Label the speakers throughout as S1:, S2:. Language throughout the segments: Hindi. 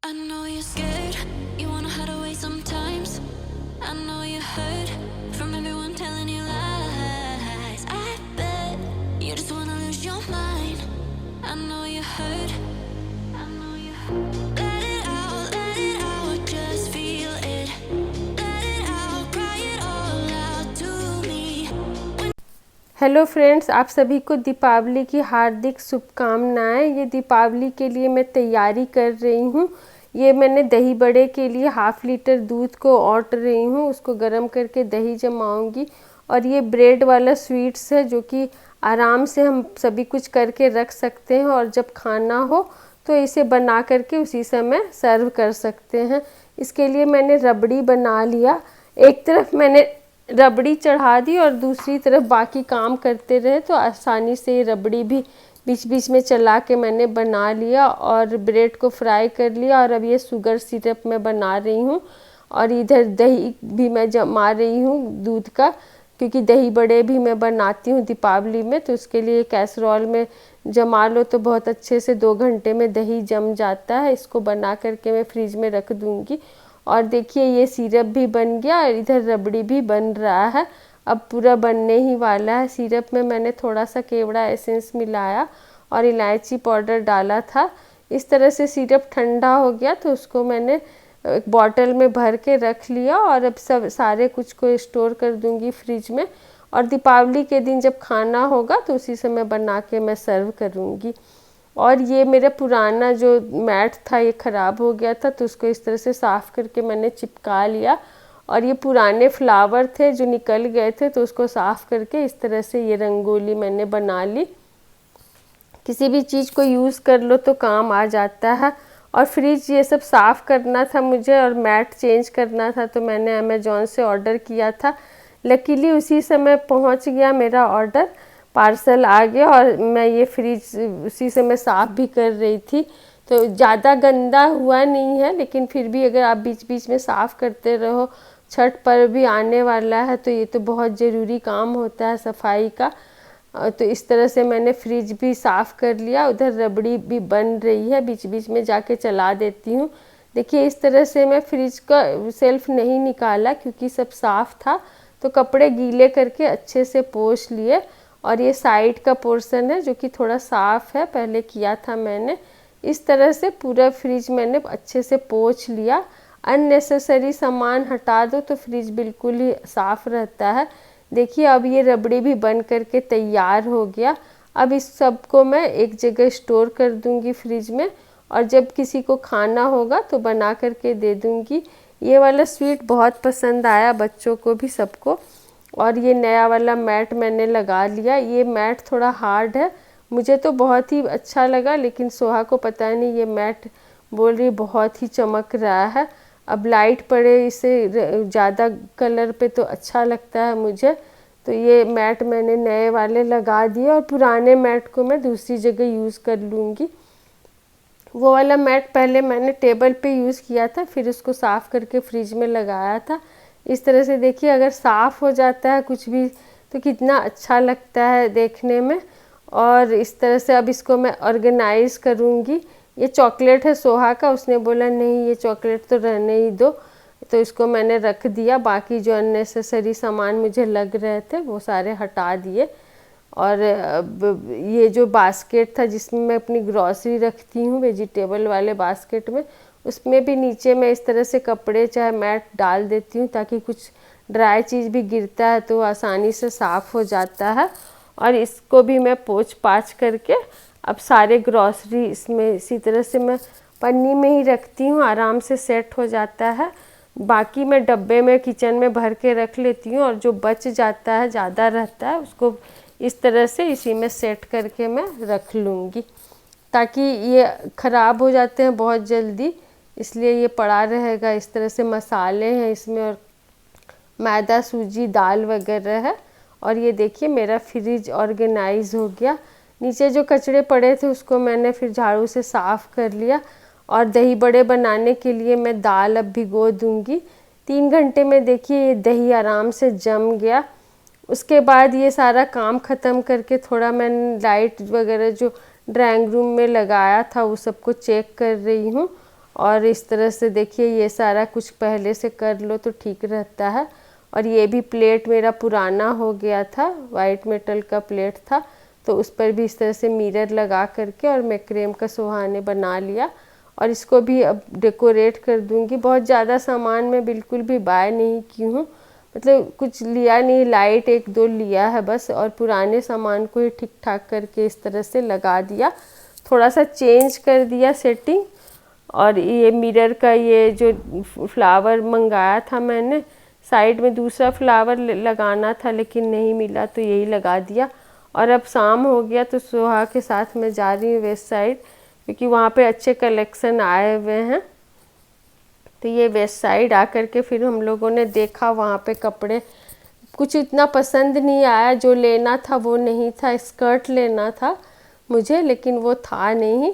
S1: I know you're scared, you wanna hide away sometimes. I know you hurt from everyone telling you lies. I bet you just wanna lose your mind. I know you hurt, I know you hurt. Let it out, just feel it. Let it out, cry it all out to me.
S2: Hello friends, आप सभी को दीपावली की हार्दिक शुभकामनाएं। ये दीपावली के लिए मैं तैयारी कर रही हूँ। ये मैंने दही बड़े के लिए हाफ लीटर दूध को औट रही हूँ, उसको गर्म करके दही जमाऊंगी। और ये ब्रेड वाला स्वीट्स है जो कि आराम से हम सभी कुछ करके रख सकते हैं और जब खाना हो तो इसे बना करके उसी समय सर्व कर सकते हैं। इसके लिए मैंने रबड़ी बना लिया। एक तरफ मैंने रबड़ी चढ़ा दी और दूसरी तरफ बाकी काम करते रहे तो आसानी से रबड़ी भी बीच बीच में चला के मैंने बना लिया और ब्रेड को फ्राई कर लिया। और अब ये शुगर सिरप मैं बना रही हूँ और इधर दही भी मैं जमा रही हूँ दूध का, क्योंकि दही बड़े भी मैं बनाती हूँ दीपावली में। तो उसके लिए कैसरोल में जमा लो तो बहुत अच्छे से 2 घंटे में दही जम जाता है। इसको बना करके मैं फ्रिज में रख दूँगी। और देखिए ये सिरप भी बन गया और इधर रबड़ी भी बन रहा है। अब पूरा बनने ही वाला है। सिरप में मैंने थोड़ा सा केवड़ा एसेंस मिलाया और इलायची पाउडर डाला था। इस तरह से सिरप ठंडा हो गया तो उसको मैंने एक बॉटल में भर के रख लिया और अब सब सारे कुछ को स्टोर कर दूंगी फ्रिज में। और दीपावली के दिन जब खाना होगा तो उसी समय बना के मैं सर्व करूँगी। और ये मेरा पुराना जो मैट था ये ख़राब हो गया था तो उसको इस तरह से साफ़ करके मैंने चिपका लिया। और ये पुराने फ्लावर थे जो निकल गए थे तो उसको साफ़ करके इस तरह से ये रंगोली मैंने बना ली। किसी भी चीज़ को यूज़ कर लो तो काम आ जाता है। और फ्रिज ये सब साफ़ करना था मुझे और मैट चेंज करना था तो मैंने अमेज़ॉन से ऑर्डर किया था। लकीली उसी समय पहुंच गया मेरा ऑर्डर, पार्सल आ गया और मैं ये फ्रिज उसी समय साफ़ भी कर रही थी। तो ज़्यादा गंदा हुआ नहीं है, लेकिन फिर भी अगर आप बीच बीच में साफ़ करते रहो, छठ पर्व भी आने वाला है तो ये तो बहुत ज़रूरी काम होता है सफाई का। तो इस तरह से मैंने फ्रिज भी साफ़ कर लिया। उधर रबड़ी भी बन रही है, बीच बीच में जाके चला देती हूँ। देखिए इस तरह से मैं फ्रिज का सेल्फ नहीं निकाला क्योंकि सब साफ़ था, तो कपड़े गीले करके अच्छे से पोंछ लिए। और ये साइड का पोर्शन है जो कि थोड़ा साफ़ है, पहले किया था मैंने। इस तरह से पूरा फ्रिज मैंने अच्छे से पोंछ लिया। अननेसेसरी सामान हटा दो तो फ्रिज बिल्कुल ही साफ़ रहता है। देखिए अब ये रबड़ी भी बन करके तैयार हो गया। अब इस सब को मैं एक जगह स्टोर कर दूंगी फ्रिज में और जब किसी को खाना होगा तो बना करके दे दूंगी। ये वाला स्वीट बहुत पसंद आया बच्चों को भी, सबको। और ये नया वाला मैट मैंने लगा लिया। ये मैट थोड़ा हार्ड है, मुझे तो बहुत ही अच्छा लगा, लेकिन सोहा को पता नहीं ये मैट बोल रही बहुत ही चमक रहा है। अब लाइट पड़े इससे ज़्यादा कलर पे तो अच्छा लगता है मुझे। तो ये मैट मैंने नए वाले लगा दिए और पुराने मैट को मैं दूसरी जगह यूज़ कर लूँगी। वो वाला मैट पहले मैंने टेबल पे यूज़ किया था, फिर उसको साफ़ करके फ्रिज में लगाया था। इस तरह से देखिए अगर साफ़ हो जाता है कुछ भी तो कितना अच्छा लगता है देखने में। और इस तरह से अब इसको मैं ऑर्गेनाइज़ करूँगी। ये चॉकलेट है सोहा का, उसने बोला नहीं ये चॉकलेट तो रहने ही दो, तो इसको मैंने रख दिया। बाकी जो अननेसेसरी सामान मुझे लग रहे थे वो सारे हटा दिए। और ये जो बास्केट था जिसमें मैं अपनी ग्रॉसरी रखती हूँ, वेजिटेबल वाले बास्केट में, उसमें भी नीचे मैं इस तरह से कपड़े चाहे मैट डाल देती हूँ ताकि कुछ ड्राई चीज़ भी गिरता है तो आसानी से साफ़ हो जाता है। और इसको भी मैं पोंछ पाछ करके अब सारे ग्रॉसरी इसमें इसी तरह से मैं पन्नी में ही रखती हूँ, आराम से सेट हो जाता है। बाकी मैं डब्बे में किचन में भर के रख लेती हूँ और जो बच जाता है ज़्यादा रहता है उसको इस तरह से इसी में सेट करके मैं रख लूँगी, ताकि ये ख़राब हो जाते हैं बहुत जल्दी, इसलिए ये पड़ा रहेगा। इस तरह से मसाले हैं इसमें और मैदा सूजी दाल वगैरह है। और ये देखिए मेरा फ्रिज ऑर्गेनाइज हो गया। नीचे जो कचरे पड़े थे उसको मैंने फिर झाड़ू से साफ़ कर लिया। और दही बड़े बनाने के लिए मैं दाल अब भिगो दूंगी। 3 घंटे में देखिए ये दही आराम से जम गया। उसके बाद ये सारा काम ख़त्म करके थोड़ा मैंने लाइट वगैरह जो ड्राइंग रूम में लगाया था वो सबको चेक कर रही हूँ। और इस तरह से देखिए ये सारा कुछ पहले से कर लो तो ठीक रहता है। और ये भी प्लेट मेरा पुराना हो गया था, वाइट मेटल का प्लेट था, तो उस पर भी इस तरह से मिरर लगा करके और मैं क्रेम का सुहाने बना लिया। और इसको भी अब डेकोरेट कर दूंगी। बहुत ज़्यादा सामान मैं बिल्कुल भी बाय नहीं की हूँ, मतलब कुछ लिया नहीं, लाइट एक दो लिया है बस, और पुराने सामान को ही ठीक ठाक करके इस तरह से लगा दिया। थोड़ा सा चेंज कर दिया सेटिंग। और ये मिरर का ये जो फ्लावर मंगाया था मैंने, साइड में दूसरा फ्लावर लगाना था लेकिन नहीं मिला तो यही लगा दिया। और अब शाम हो गया तो सोहा के साथ मैं जा रही हूँ वेस्ट साइड, क्योंकि वहाँ पे अच्छे कलेक्शन आए हुए हैं। तो ये वेस्ट साइड आकर के फिर हम लोगों ने देखा, वहाँ पे कपड़े कुछ इतना पसंद नहीं आया, जो लेना था वो नहीं था। स्कर्ट लेना था मुझे लेकिन वो था नहीं।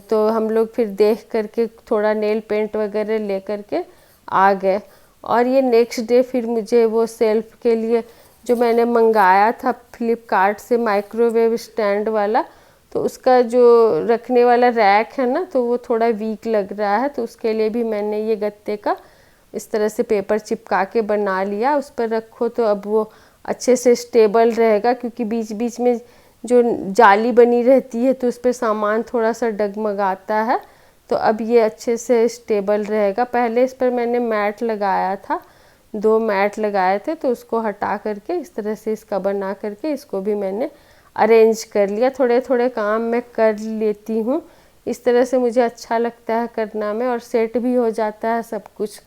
S2: तो हम लोग फिर देख करके थोड़ा नेल पेंट वगैरह ले करके आ गए। और ये नेक्स्ट डे फिर मुझे वो सेल्फ के लिए जो मैंने मंगाया था फ्लिपकार्ट से, माइक्रोवेव स्टैंड वाला, तो उसका जो रखने वाला रैक है ना, तो वो थोड़ा वीक लग रहा है। तो उसके लिए भी मैंने ये गत्ते का इस तरह से पेपर चिपका के बना लिया। उस पर रखो तो अब वो अच्छे से स्टेबल रहेगा, क्योंकि बीच बीच में जो जाली बनी रहती है तो उस पर सामान थोड़ा सा डगमगाता है। तो अब ये अच्छे से स्टेबल रहेगा। पहले इस पर मैंने मैट लगाया था, 2 मैट लगाए थे, तो उसको हटा करके इस तरह से इसका बना करके इसको भी मैंने अरेंज कर लिया। थोड़े थोड़े काम मैं कर लेती हूँ, इस तरह से मुझे अच्छा लगता है करना में, और सेट भी हो जाता है सब कुछ।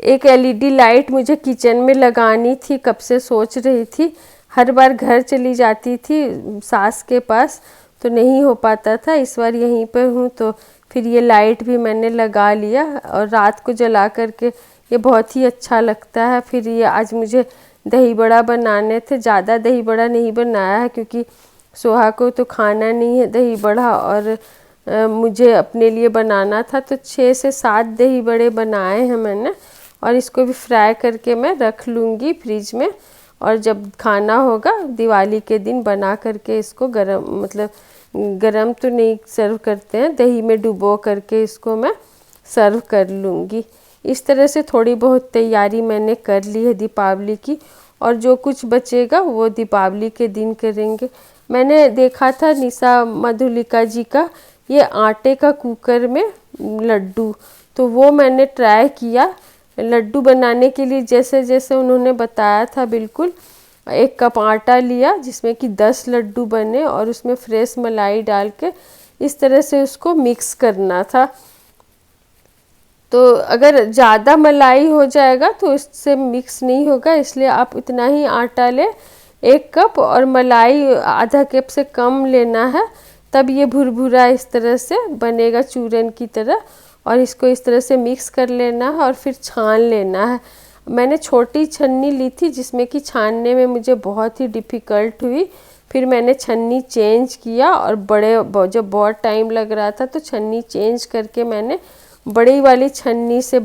S2: एक एलईडी लाइट मुझे किचन में लगानी थी, कब से सोच रही थी। हर बार घर चली जाती थी सास के पास तो नहीं हो पाता था, इस बार यहीं पर हूँ तो फिर ये लाइट भी मैंने लगा लिया। और रात को जला करके ये बहुत ही अच्छा लगता है। फिर ये आज मुझे दही बड़ा बनाने थे, ज़्यादा दही बड़ा नहीं बनाया है क्योंकि सोहा को तो खाना नहीं है दही बड़ा, और मुझे अपने लिए बनाना था। तो 6 से 7 दही बड़े बनाए हैं मैंने, और इसको भी फ्राई करके मैं रख लूँगी फ्रिज में। और जब खाना होगा दिवाली के दिन बना करके इसको गरम, मतलब गरम तो नहीं सर्व करते हैं, दही में डुबो करके इसको मैं सर्व कर लूँगी। इस तरह से थोड़ी बहुत तैयारी मैंने कर ली है दीपावली की, और जो कुछ बचेगा वो दीपावली के दिन करेंगे। मैंने देखा था निशा मधुलिका जी का ये आटे का कुकर में लड्डू, तो वो मैंने ट्राई किया। लड्डू बनाने के लिए जैसे जैसे उन्होंने बताया था, बिल्कुल 1 कप आटा लिया जिसमें कि 10 लड्डू बने, और उसमें फ्रेश मलाई डाल के इस तरह से उसको मिक्स करना था। तो अगर ज़्यादा मलाई हो जाएगा तो इससे मिक्स नहीं होगा, इसलिए आप इतना ही आटा लें 1 कप, और मलाई आधा कप से कम लेना है, तब ये भुरभुरा इस तरह से बनेगा चूरन की तरह। और इसको इस तरह से मिक्स कर लेना है और फिर छान लेना है। मैंने छोटी छन्नी ली थी जिसमें कि छानने में मुझे बहुत ही डिफ़िकल्ट हुई, फिर मैंने छन्नी चेंज किया, और जब बहुत टाइम लग रहा था तो छन्नी चेंज करके मैंने बड़ी वाली छन्नी से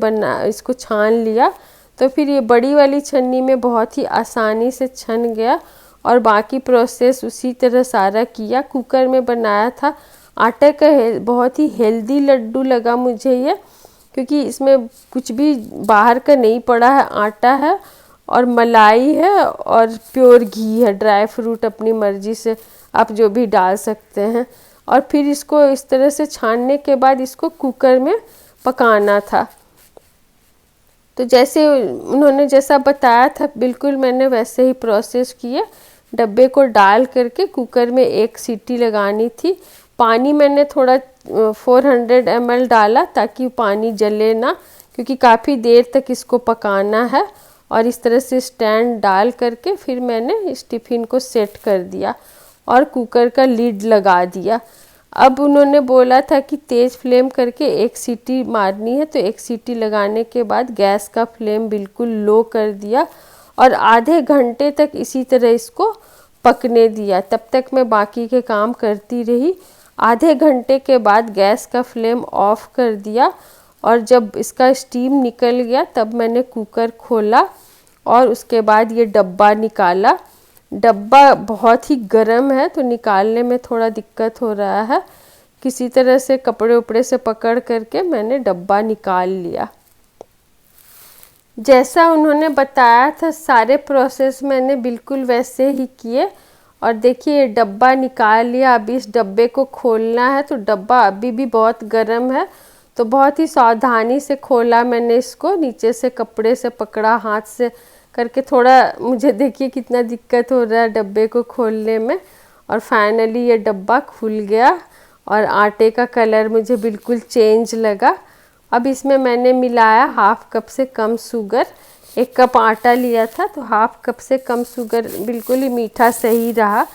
S2: इसको छान लिया। तो फिर ये बड़ी वाली छन्नी में बहुत ही आसानी से छन गया, और बाकी प्रोसेस उसी तरह सारा किया। कुकर में बनाया था, आटे का बहुत ही हेल्दी लड्डू लगा मुझे ये, क्योंकि इसमें कुछ भी बाहर का नहीं पड़ा है, आटा है और मलाई है और प्योर घी है, ड्राई फ्रूट अपनी मर्जी से आप जो भी डाल सकते हैं। और फिर इसको इस तरह से छानने के बाद इसको कुकर में पकाना था। तो जैसे उन्होंने जैसा बताया था बिल्कुल मैंने वैसे ही प्रोसेस किए। डब्बे को डाल करके कुकर में 1 सीटी लगानी थी। पानी मैंने थोड़ा 400 ml डाला ताकि पानी जले ना, क्योंकि काफ़ी देर तक इसको पकाना है। और इस तरह से स्टैंड डाल करके फिर मैंने इस टिफ़िन को सेट कर दिया और कुकर का लीड लगा दिया। अब उन्होंने बोला था कि तेज़ फ्लेम करके 1 सीटी मारनी है, तो 1 सीटी लगाने के बाद गैस का फ्लेम बिल्कुल लो कर दिया और आधे घंटे तक इसी तरह इसको पकने दिया। तब तक मैं बाकी के काम करती रही। आधे घंटे के बाद गैस का फ्लेम ऑफ कर दिया, और जब इसका स्टीम निकल गया तब मैंने कुकर खोला और उसके बाद ये डब्बा निकाला। डब्बा बहुत ही गर्म है तो निकालने में थोड़ा दिक्कत हो रहा है। किसी तरह से कपड़े उपड़े से पकड़ करके मैंने डब्बा निकाल लिया। जैसा उन्होंने बताया था सारे प्रोसेस मैंने बिल्कुल वैसे ही किए। और देखिए डब्बा निकाल लिया। अभी इस डब्बे को खोलना है, तो डब्बा अभी भी बहुत गर्म है, तो बहुत ही सावधानी से खोला मैंने इसको। नीचे से कपड़े से पकड़ा, हाथ से करके थोड़ा मुझे देखिए कितना दिक्कत हो रहा है डब्बे को खोलने में। और फाइनली ये डब्बा खुल गया और आटे का कलर मुझे बिल्कुल चेंज लगा। अब इसमें मैंने मिलाया हाफ कप से कम शुगर। 1 कप आटा लिया था तो हाफ कप से कम शुगर, बिल्कुल ही मीठा सही रहा,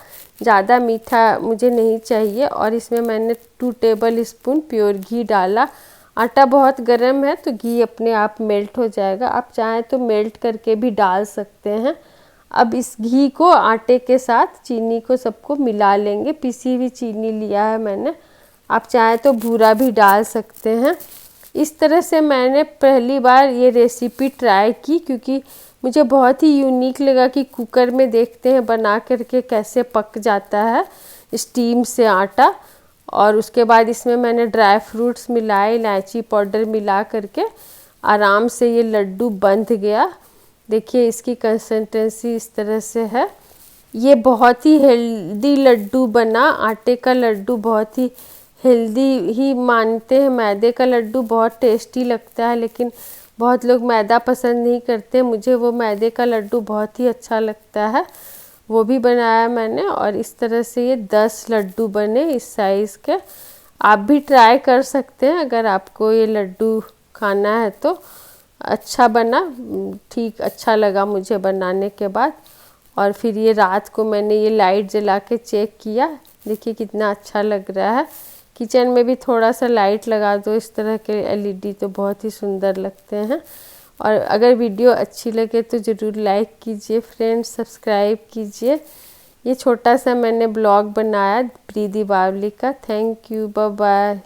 S2: ज़्यादा मीठा मुझे नहीं चाहिए। और इसमें मैंने 2 टेबल स्पून प्योर घी डाला। आटा बहुत गर्म है तो घी अपने आप मेल्ट हो जाएगा, आप चाहें तो मेल्ट करके भी डाल सकते हैं। अब इस घी को आटे के साथ चीनी को सबको मिला लेंगे। पिसी हुई चीनी लिया है मैंने, आप चाहें तो बूरा भी डाल सकते हैं। इस तरह से मैंने पहली बार ये रेसिपी ट्राई की, क्योंकि मुझे बहुत ही यूनिक लगा कि कुकर में देखते हैं बना करके कैसे पक जाता है स्टीम से आटा। और उसके बाद इसमें मैंने ड्राई फ्रूट्स मिलाए, इलायची पाउडर मिला करके आराम से ये लड्डू बंध गया। देखिए इसकी कंसिस्टेंसी इस तरह से है। ये बहुत ही हेल्दी लड्डू बना। आटे का लड्डू बहुत ही हेल्दी ही मानते हैं। मैदे का लड्डू बहुत टेस्टी लगता है, लेकिन बहुत लोग मैदा पसंद नहीं करते। मुझे वो मैदे का लड्डू बहुत ही अच्छा लगता है, वो भी बनाया मैंने। और इस तरह से ये 10 लड्डू बने इस साइज़ के। आप भी ट्राई कर सकते हैं अगर आपको ये लड्डू खाना है तो। अच्छा बना, ठीक अच्छा लगा मुझे बनाने के बाद। और फिर ये रात को मैंने ये लाइट जला के चेक किया, देखिए कितना अच्छा लग रहा है। किचन में भी थोड़ा सा लाइट लगा दो इस तरह के LED, तो बहुत ही सुंदर लगते हैं। और अगर वीडियो अच्छी लगे तो ज़रूर लाइक कीजिए फ्रेंड्स, सब्सक्राइब कीजिए। ये छोटा सा मैंने ब्लॉग बनाया प्री दीपावली का। Thank you, bye bye.